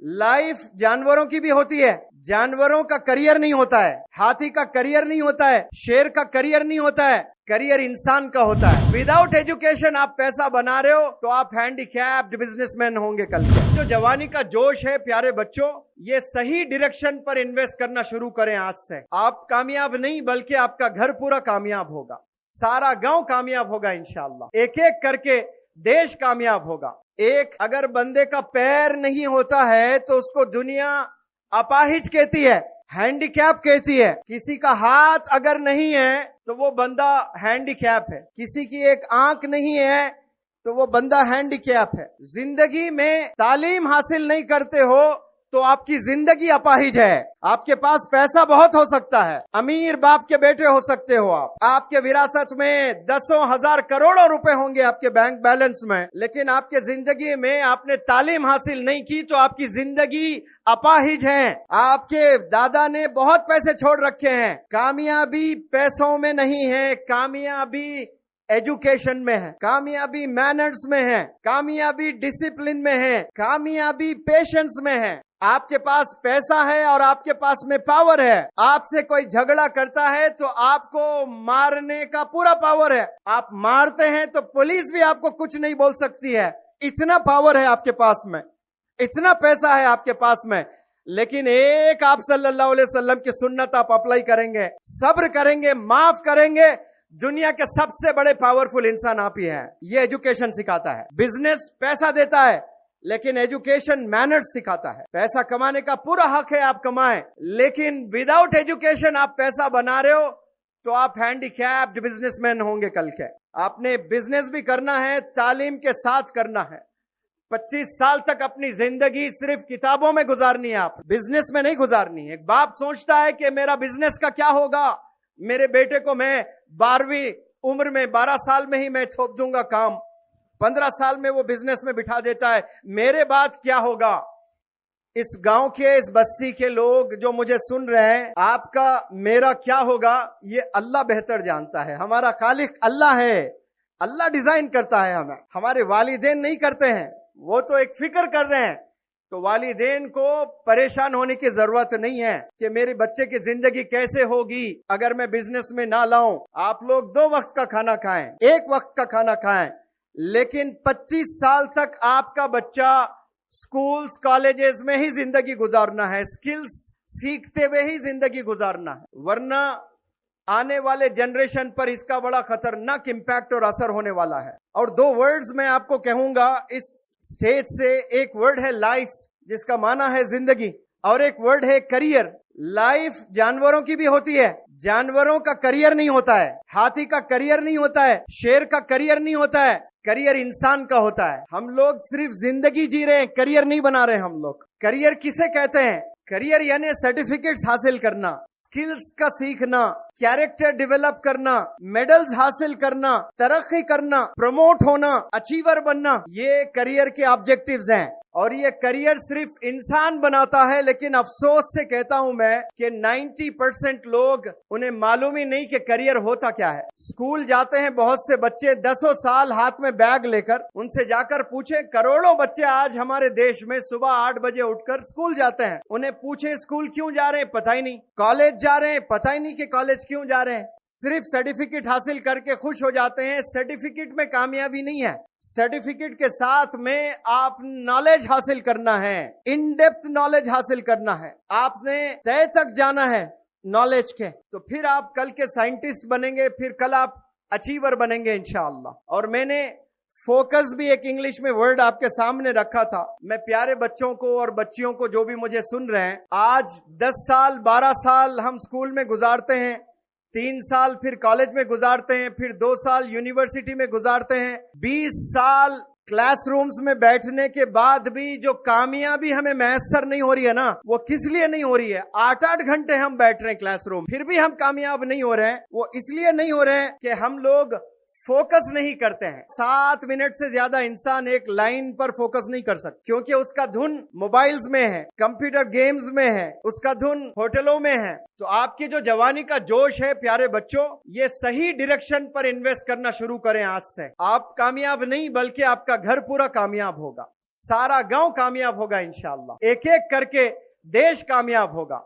Life जानवरों की भी होती है, जानवरों का करियर नहीं होता है, हाथी का करियर नहीं होता है, शेर का करियर नहीं होता है, करियर इंसान का होता है। विदाउट एजुकेशन आप पैसा बना रहे हो तो आप हैंडीकैप्ड बिजनेसमैन होंगे कल को। जो जवानी का जोश है प्यारे बच्चों, ये सही डायरेक्शन पर इन्वेस्ट करना शुरू करें आज से। आप कामयाब नहीं बल्कि आपका घर पूरा कामयाब होगा, सारा गांव कामयाब होगा इंशाअल्लाह, एक एक करके देश कामयाब होगा। एक अगर बंदे का पैर नहीं होता है तो उसको दुनिया अपाहिज कहती है, हैंडीकैप कहती है। किसी का हाथ अगर नहीं है तो वो बंदा हैंडीकैप है, किसी की एक आंख नहीं है तो वो बंदा हैंडीकैप है। जिंदगी में तालीम हासिल नहीं करते हो तो आपकी जिंदगी अपाहिज है। आपके पास पैसा बहुत हो सकता है, अमीर बाप के बेटे हो सकते हो आप, आपके विरासत में दसों हजार करोड़ों रुपए होंगे आपके बैंक बैलेंस में, लेकिन आपके जिंदगी में आपने तालीम हासिल नहीं की तो आपकी जिंदगी अपाहिज है। आपके दादा ने बहुत पैसे छोड़ रखे हैं। कामयाबी पैसों में नहीं है, कामयाबी एजुकेशन में है, कामयाबी मैनर्स में है, कामयाबी डिसिप्लिन में है, कामयाबी पेशेंस में है। आपके पास पैसा है और आपके पास में पावर है। आपसे कोई झगड़ा करता है तो आपको मारने का पूरा पावर है। आप मारते हैं तो पुलिस भी आपको कुछ नहीं बोल सकती है, इतना पावर है आपके पास में, इतना पैसा है आपके पास में। लेकिन एक आप सल्लल्लाहु अलैहि वसल्लम की सुन्नत आप अप्लाई करेंगे, सब्र करेंगे, माफ करेंगे, दुनिया के सबसे बड़े पावरफुल इंसान आप ही हैं। ये एजुकेशन सिखाता है। बिजनेस पैसा देता है लेकिन एजुकेशन मैनर्स सिखाता है। पैसा कमाने का पूरा हक है, आप कमाएं, लेकिन विदाउट एजुकेशन आप पैसा बना रहे हो तो आप हैंडीकैप्ड बिजनेसमैन होंगे कल के। आपने बिजनेस भी करना है, तालीम के साथ करना है। 25 साल तक अपनी जिंदगी सिर्फ किताबों में गुजारनी है, आप बिजनेस में नहीं गुजारनी है। एक बाप सोचता है कि मेरा बिजनेस का क्या होगा, मेरे बेटे को मैं 12वीं उम्र में 12 साल में ही मैं थोप दूंगा काम, 15 साल में वो बिजनेस में बिठा देता है, मेरे बाद क्या होगा। इस गांव के, इस बस्ती के लोग जो मुझे सुन रहे हैं, आपका मेरा क्या होगा ये अल्लाह बेहतर जानता है। हमारा खालिक अल्लाह है, अल्लाह डिजाइन करता है हमें, हमारे वालिदैन नहीं करते हैं। वो तो एक फिक्र कर रहे हैं, तो वालिदैन को परेशान होने की जरूरत नहीं है कि मेरे बच्चे की जिंदगी कैसे होगी अगर मैं बिजनेस में ना लाऊं। आप लोग 2 वक्त का खाना खाएं, 1 वक्त का खाना खाएं, लेकिन 25 साल तक आपका बच्चा स्कूल्स कॉलेजेस में ही जिंदगी गुजारना है, स्किल्स सीखते हुए ही जिंदगी गुजारना है, वरना आने वाले जनरेशन पर इसका बड़ा खतरनाक इंपैक्ट और असर होने वाला है। और 2 वर्ड्स मैं आपको कहूंगा इस स्टेज से। एक वर्ड है लाइफ, जिसका माना है जिंदगी, और एक वर्ड है करियर। लाइफ जानवरों की भी होती है, जानवरों का करियर नहीं होता है, हाथी का करियर नहीं होता है, शेर का करियर नहीं होता है, करियर इंसान का होता है। हम लोग सिर्फ जिंदगी जी रहे हैं, करियर नहीं बना रहे हम लोग। करियर किसे कहते हैं? करियर यानी सर्टिफिकेट्स हासिल करना, स्किल्स का सीखना, कैरेक्टर डेवलप करना, मेडल्स हासिल करना, तरक्की करना, प्रमोट होना, अचीवर बनना, ये करियर के ऑब्जेक्टिव्स हैं। और ये करियर सिर्फ इंसान बनाता है, लेकिन अफसोस से कहता हूं मैं कि 90% लोग, उन्हें मालूम ही नहीं कि करियर होता क्या है। स्कूल जाते हैं बहुत से बच्चे 10 साल हाथ में बैग लेकर, उनसे जाकर पूछे, करोड़ों बच्चे आज हमारे देश में सुबह 8 बजे उठकर स्कूल जाते हैं। उन्हें पूछे स्कूल क्यों जा रहे हैं, पता ही नहीं। कॉलेज जा रहे हैं, पता ही नहीं कि कॉलेज क्यों जा रहे हैं। सिर्फ सर्टिफिकेट हासिल करके खुश हो जाते हैं। सर्टिफिकेट में कामयाबी नहीं है, सर्टिफिकेट के साथ में आप नॉलेज हासिल करना है, इन डेप्थ नॉलेज हासिल करना है, आपने तय तक जाना है नॉलेज के, तो फिर आप कल के साइंटिस्ट बनेंगे, फिर कल आप अचीवर बनेंगे इंशाअल्लाह। और मैंने फोकस भी एक इंग्लिश में वर्ड आपके सामने रखा था। मैं प्यारे बच्चों को और बच्चियों को जो भी मुझे सुन रहे हैं, आज 10 साल 12 साल हम स्कूल में गुजारते हैं, 3 साल फिर कॉलेज में गुजारते हैं, फिर 2 साल यूनिवर्सिटी में गुजारते हैं, 20 साल क्लासरूम्स में बैठने के बाद भी जो कामयाबी हमें मैसर नहीं हो रही है ना, वो किस लिए नहीं हो रही है? 8-8 घंटे हम बैठ रहे हैं क्लासरूम, फिर भी हम कामयाब नहीं हो रहे हैं। वो इसलिए नहीं हो रहे हैं कि हम लोग फोकस नहीं करते हैं। 7 मिनट से ज्यादा इंसान एक लाइन पर फोकस नहीं कर सकता, क्योंकि उसका धुन मोबाइल्स में है, कंप्यूटर गेम्स में है, उसका धुन होटलों में है। तो आपकी जो जवानी का जोश है प्यारे बच्चों, ये सही डायरेक्शन पर इन्वेस्ट करना शुरू करें आज से। आप कामयाब नहीं बल्कि आपका घर पूरा कामयाब होगा, सारा गांव कामयाब होगा इंशाअल्लाह, एक एक करके देश कामयाब होगा।